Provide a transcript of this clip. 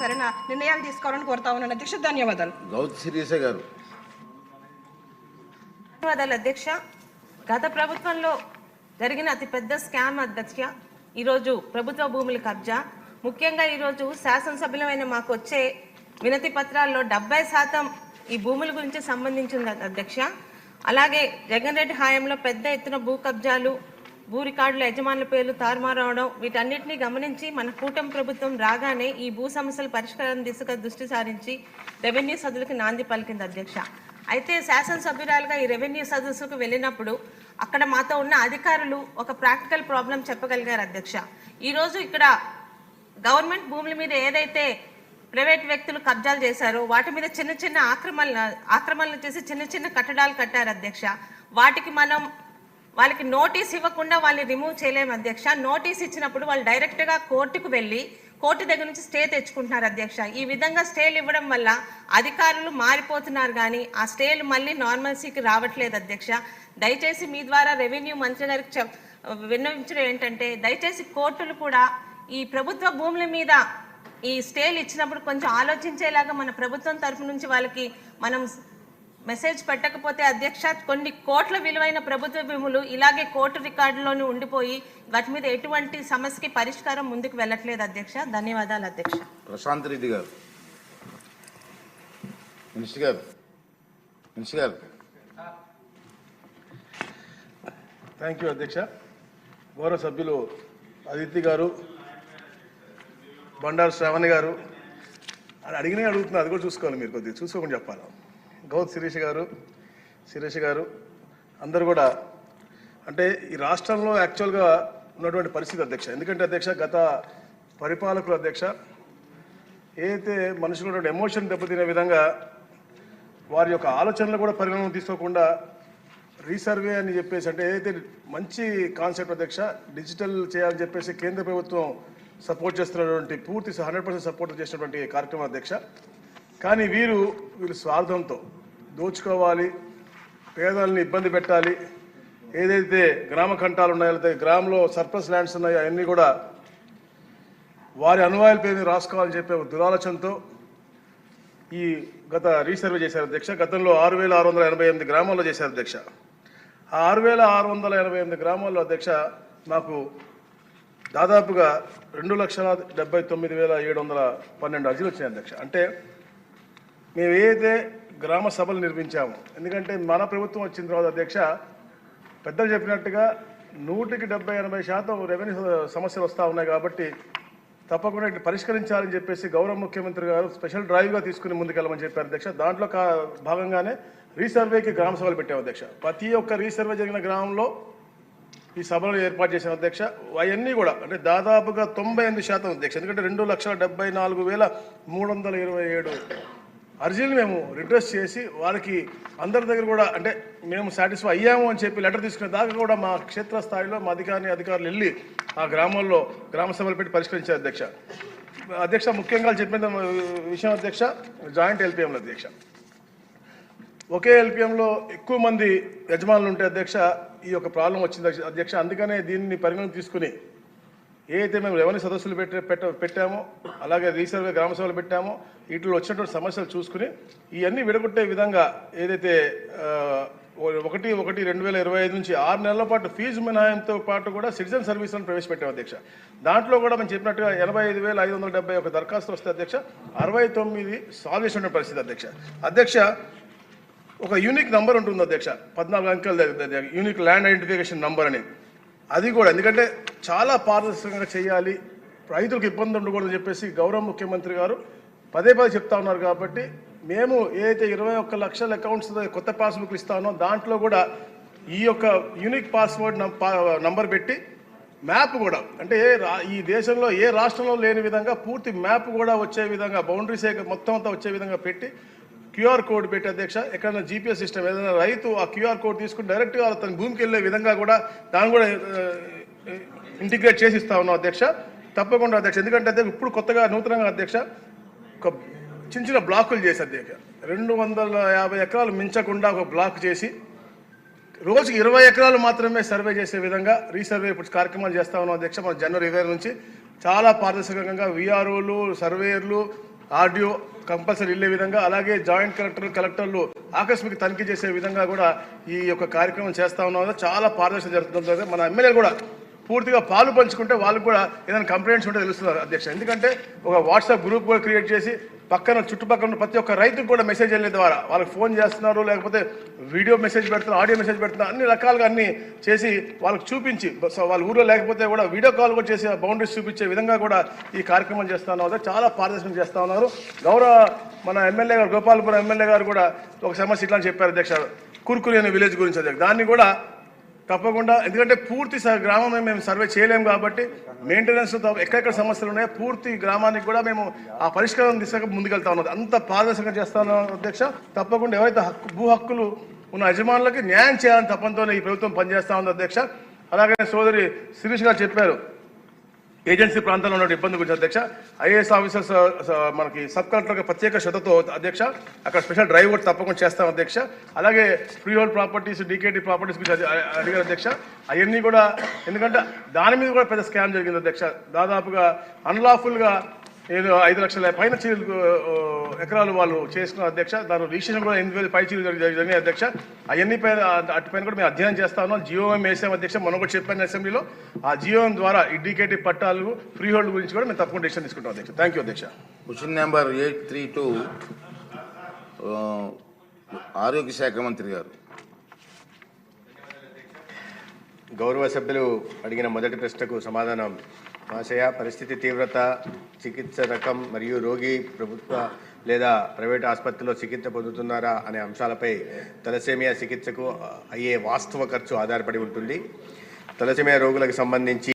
సరైన నిర్ణయాలు తీసుకోవాలని కోరుతా ఉన్నాను అధ్యక్ష. ధన్యవాదాలు. ధన్యవాదాలు అధ్యక్ష. గత ప్రభుత్వంలో జరిగిన అతిపెద్ద స్కామ్ అధ్యక్ష ఈరోజు ప్రభుత్వ భూముల కబ్జా. ముఖ్యంగా ఈరోజు శాసనసభ్యులమైన మాకు వచ్చే వినతి పత్రాల్లో 70% ఈ భూముల గురించి సంబంధించింది అధ్యక్ష. అలాగే జగన్ రెడ్డి హయాంలో పెద్ద ఎత్తున భూ కబ్జాలు, భూ రికార్డుల యజమానుల పేర్లు తారుమారవడం, వీటన్నిటిని గమనించి మన కూటమి ప్రభుత్వం రాగానే ఈ భూ సమస్యల పరిష్కారం దిశగా దృష్టి సారించి రెవెన్యూ సదులకు నాంది పలికింది అధ్యక్ష. అయితే శాసనసభ్యురాలుగా ఈ రెవెన్యూ సదస్సుకు వెళ్ళినప్పుడు అక్కడ మాతో ఉన్న అధికారులు ఒక ప్రాక్టికల్ ప్రాబ్లం చెప్పగలిగారు అధ్యక్ష. ఈరోజు ఇక్కడ గవర్నమెంట్ భూముల మీద ఏదైతే ప్రైవేట్ వ్యక్తులు కబ్జాలు చేశారో వాటి మీద చిన్న చిన్న ఆక్రమణలు చేసి చిన్న చిన్న కట్టడాలు కట్టారు అధ్యక్ష. వాటికి మనం వాళ్ళకి నోటీస్ ఇవ్వకుండా వాళ్ళని రిమూవ్ చేయలేము అధ్యక్ష. నోటీస్ ఇచ్చినప్పుడు వాళ్ళు డైరెక్ట్గా కోర్టుకు వెళ్ళి కోర్టు దగ్గర నుంచి స్టే తెచ్చుకుంటున్నారు అధ్యక్ష. ఈ విధంగా స్టేలు ఇవ్వడం వల్ల అధికారులు మారిపోతున్నారు కానీ ఆ స్టేలు మళ్ళీ నార్మల్సీకి రావట్లేదు అధ్యక్ష. దయచేసి మీ ద్వారా రెవెన్యూ మంత్రి గారికి విన్నవించడం ఏంటంటే దయచేసి కోర్టులు కూడా ఈ ప్రభుత్వ భూముల మీద ఈ స్టేలు ఇచ్చినప్పుడు కొంచెం ఆలోచించేలాగా మన ప్రభుత్వం తరఫు నుంచి వాళ్ళకి మనం మెసేజ్ పెట్టకపోతే అధ్యక్ష కొన్ని కోట్ల విలువైన ప్రభుత్వ భూములు ఇలాగే కోర్టు రికార్డులోనే ఉండిపోయి వాటి మీద ఎటువంటి సమస్యకి పరిష్కారం ముందుకు వెళ్ళట్లేదు అధ్యక్ష. ధన్యవాదాలు అధ్యక్ష. ప్రశాంత్ రెడ్డి గారు. మినిస్టర్ గారు. థ్యాంక్ యూ అధ్యక్ష. గౌరవ సభ్యులు అదితి గారు, బండారు శ్రావణి గారు అని అడిగినే అడుగుతున్నారు. అది కూడా చూసుకోవాలి, మీరు కొద్దిగా చూసుకోకుండా చెప్పాలి. గౌత్ శిరీష్ గారు అందరూ కూడా అంటే ఈ రాష్ట్రంలో యాక్చువల్గా ఉన్నటువంటి పరిస్థితి అధ్యక్ష. ఎందుకంటే అధ్యక్ష గత పరిపాలకులు అధ్యక్ష ఏదైతే మనుషులు ఎమోషన్ దెబ్బతినే విధంగా వారి యొక్క ఆలోచనలు కూడా పరిగణన తీసుకోకుండా రీసర్వే అని చెప్పేసి అంటే ఏదైతే మంచి కాన్సెప్ట్ అధ్యక్ష డిజిటల్ చేయాలని చెప్పేసి కేంద్ర ప్రభుత్వం సపోర్ట్ చేస్తున్నటువంటి పూర్తి 100% సపోర్ట్ చేసినటువంటి కార్యక్రమం అధ్యక్ష. కానీ వీళ్ళు స్వార్థంతో దోచుకోవాలి, పేదల్ని ఇబ్బంది పెట్టాలి, ఏదైతే గ్రామ కంఠాలు ఉన్నాయో లేకపోతే గ్రామంలో సర్ప్లస్ ల్యాండ్స్ ఉన్నాయో అవన్నీ కూడా వారి అనువాయిల పేరు రాసుకోవాలని చెప్పే దురాలోచనతో ఈ గత రీసర్వే చేశారు అధ్యక్ష. గతంలో 6,688 గ్రామాల్లో చేశారు అధ్యక్ష. ఆ 6,688 గ్రామాల్లో అధ్యక్ష నాకు దాదాపుగా 2,79,712 అర్జీలు వచ్చినాయి అధ్యక్ష. అంటే మేము ఏదైతే గ్రామ సభలు నిర్మించాము, ఎందుకంటే మన ప్రభుత్వం వచ్చిన తర్వాత అధ్యక్ష పెద్దలు చెప్పినట్టుగా 100-70-80% రెవెన్యూ సమస్యలు వస్తూ ఉన్నాయి కాబట్టి తప్పకుండా ఇటు పరిష్కరించాలని చెప్పేసి గౌరవ ముఖ్యమంత్రి గారు స్పెషల్ డ్రైవ్గా తీసుకుని ముందుకెళ్ళమని చెప్పారు అధ్యక్ష. దాంట్లో భాగంగానే రీసర్వేకి గ్రామ సభలు పెట్టాము అధ్యక్ష. ప్రతి ఒక్క రీసర్వే జరిగిన గ్రామంలో ఈ సభలు ఏర్పాటు చేసిన అధ్యక్ష. అవన్నీ కూడా అంటే దాదాపుగా 98% అధ్యక్ష. ఎందుకంటే 2,74,327 అర్జీలు మేము రిడ్రెస్ చేసి వారికి అందరి దగ్గర కూడా అంటే మేము సాటిస్ఫై అయ్యాము అని చెప్పి లెటర్ తీసుకునే దాకా కూడా మా క్షేత్రస్థాయిలో మా అధికారులు వెళ్ళి ఆ గ్రామాల్లో గ్రామ సభలు పెట్టి పరిష్కరించారు అధ్యక్ష. ముఖ్యంగా చెప్పిన విషయం అధ్యక్ష జాయింట్ ఎల్పిఎంలో అధ్యక్ష ఒకే ఎల్పిఎంలో ఎక్కువ మంది యజమానులు ఉంటే అధ్యక్ష ఈ యొక్క ప్రాబ్లం వచ్చింది అధ్యక్ష. అందుకనే దీన్ని పరిగణన తీసుకుని ఏదైతే మేము రెవెన్యూ సదస్సులు పెట్టామో అలాగే రీసర్వే గ్రామ సభలు పెట్టామో వీటిలో వచ్చినటువంటి సమస్యలు చూసుకుని ఇవన్నీ విడగొట్టే విధంగా ఏదైతే 1/1/2025 నుంచి 6 నెలల పాటు ఫీజు మినహాయింతో పాటు కూడా సిటిజన్ సర్వీసులను ప్రవేశపెట్టాం అధ్యక్ష. దాంట్లో కూడా మేము చెప్పినట్టుగా 85,571 దరఖాస్తులు వస్తే అధ్యక్ష 69 సాల్వ్ చేసిన పరిస్థితి అధ్యక్ష. ఒక యూనిక్ నంబర్ ఉంటుంది అధ్యక్ష, 14 అంకెల యూనిక్ ల్యాండ్ ఐడెంటిఫికేషన్ నంబర్ అని. అది కూడా ఎందుకంటే చాలా పారదర్శకంగా చేయాలి, రైతులకు ఇబ్బంది ఉండకూడదని చెప్పేసి గౌరవ ముఖ్యమంత్రి గారు పదే చెప్తా ఉన్నారు. కాబట్టి మేము ఏదైతే 21 లక్షల అకౌంట్స్ కొత్త పాస్బుక్లు ఇస్తానో దాంట్లో కూడా ఈ యొక్క యూనిక్ పాస్వర్డ్ నంబర్ పెట్టి మ్యాప్ కూడా అంటే ఈ దేశంలో ఏ రాష్ట్రంలో లేని విధంగా పూర్తి మ్యాప్ కూడా వచ్చే విధంగా బౌండరీస్ మొత్తం అంతా వచ్చే విధంగా పెట్టి క్యూఆర్ కోడ్ పెట్టి అధ్యక్ష ఎక్కడైనా జీపీఎస్ సిస్టమ్ ఏదైనా రైతు ఆ క్యూఆర్ కోడ్ తీసుకుని డైరెక్ట్గా తన భూమికి వెళ్ళే విధంగా కూడా దాన్ని కూడా ఇంటిగ్రేట్ చేసి ఇస్తా ఉన్నాం అధ్యక్ష. తప్పకుండా అధ్యక్ష. ఎందుకంటే ఇప్పుడు కొత్తగా నూతనంగా అధ్యక్ష ఒక చిన్న బ్లాకులు చేసి అధ్యక్ష 250 ఎకరాలు మించకుండా ఒక బ్లాక్ చేసి రోజుకి 20 ఎకరాలు మాత్రమే సర్వే చేసే విధంగా రీసర్వే ఇప్పుడు కార్యక్రమాలు చేస్తా ఉన్నాం అధ్యక్ష. మన జనవరి 20 నుంచి చాలా పారదర్శకంగా విఆర్ఓలు సర్వేయర్లు ఆర్డీఓ కంపల్సరీ వెళ్ళే విధంగా, అలాగే జాయింట్ కలెక్టర్లు ఆకస్మిక తనిఖీ చేసే విధంగా కూడా ఈ యొక్క కార్యక్రమం చేస్తా ఉన్నాం. చాలా పారదర్శన జరుగుతుంది. మన ఎమ్మెల్యేలు కూడా పూర్తిగా పాలు పంచుకుంటే వాళ్ళకు కూడా ఏదైనా కంప్లైంట్స్ ఉంటే తెలుస్తుంది అధ్యక్ష. ఎందుకంటే ఒక వాట్సాప్ గ్రూప్ కూడా క్రియేట్ చేసి పక్కన చుట్టుపక్కల ప్రతి ఒక్క రైతుకు కూడా మెసేజ్ వెళ్ళే ద్వారా వాళ్ళకి ఫోన్ చేస్తున్నారు, లేకపోతే వీడియో మెసేజ్ పెడుతున్నారు, ఆడియో మెసేజ్ పెడుతున్నారు, అన్ని రకాలుగా అన్ని చేసి వాళ్ళకి చూపించి వాళ్ళ ఊళ్ళో లేకపోతే కూడా వీడియో కాల్ కూడా చేసి బౌండరీస్ చూపించే విధంగా కూడా ఈ కార్యక్రమం చేస్తా ఉన్నారు. చాలా పారదర్శకం చేస్తా ఉన్నారు. గౌరవ మన ఎమ్మెల్యే గారు, గోపాలపురం ఎమ్మెల్యే గారు కూడా ఒక సమస్య ఇట్లా చెప్పారు అధ్యక్ష, కుర్కురి అనే విలేజ్ గురించి అధ్యక్ష. దాన్ని కూడా తప్పకుండా, ఎందుకంటే పూర్తి గ్రామం మేము సర్వే చేయలేము కాబట్టి మెయింటెనెన్స్ ఎక్కడెక్కడ సమస్యలు ఉన్నాయో పూర్తి గ్రామానికి కూడా మేము ఆ పరిష్కారం దిశగా ముందుకెళ్తా ఉన్నది. అంత పారదర్శకంగా చేస్తా ఉన్నాం అధ్యక్ష. తప్పకుండా ఎవరైతే భూ హక్కులు ఉన్న యజమానులకి న్యాయం చేయాలని తప్పంతోనే ఈ ప్రభుత్వం పనిచేస్తా ఉంది అధ్యక్ష. అలాగే సోదరి శిరీష్ గారు చెప్పారు ఏజెన్సీ ప్రాంతంలో ఉన్న ఇబ్బంది గురించి అధ్యక్ష. ఐఏఎస్ ఆఫీసర్స్ మనకి సబ్ కలెక్టర్ ప్రత్యేక శ్రద్ధతో అధ్యక్ష అక్కడ స్పెషల్ డ్రైవ్ కూడా తప్పకుండా చేస్తాం అధ్యక్ష. అలాగే free hold properties, DKT properties గురించి అడిగారు అధ్యక్ష. అవన్నీ కూడా, ఎందుకంటే దాని మీద కూడా పెద్ద స్కామ్ జరిగింది అధ్యక్ష. దాదాపుగా అన్లాఫుల్గా ఏదో 5 లక్షల పైన ఎకరాలు వాళ్ళు చేసుకున్నారు అధ్యక్ష. దాని రిజిస్ట్రేషన్ కూడా 8,000 పై జరిగినాయి అధ్యక్ష. అవన్నీ పైన అటుపైన కూడా మేము అధ్యయనం చేస్తా ఉన్నాం. జియోఎం వేసాం అధ్యక్ష, మనం కూడా చెప్పాను అసెంబ్లీలో. ఆ జియోఎం ద్వారా ఈ డీకేటీ పట్టాలు, ఫ్రీ హోల్డ్ గురించి కూడా మేము తప్పకుండా డిసిషన్ తీసుకుంటాం అధ్యక్ష. థ్యాంక్ యూ అధ్యక్ష. క్వశ్చన్ నెంబర్ 832 ఆరోగ్య శాఖ మంత్రి గారు. గౌరవ సభ్యులు అడిగిన మొదటి ప్రశ్నకు సమాధానం. మహాశయ, పరిస్థితి తీవ్రత, చికిత్స రకం మరియు రోగి ప్రభుత్వ లేదా ప్రైవేట్ ఆసుపత్రిలో చికిత్స పొందుతున్నారా అనే అంశాలపై తలసేమియా చికిత్సకు అయ్యే వాస్తవ ఖర్చు ఆధారపడి ఉంటుంది. తలసేమియా రోగులకు సంబంధించి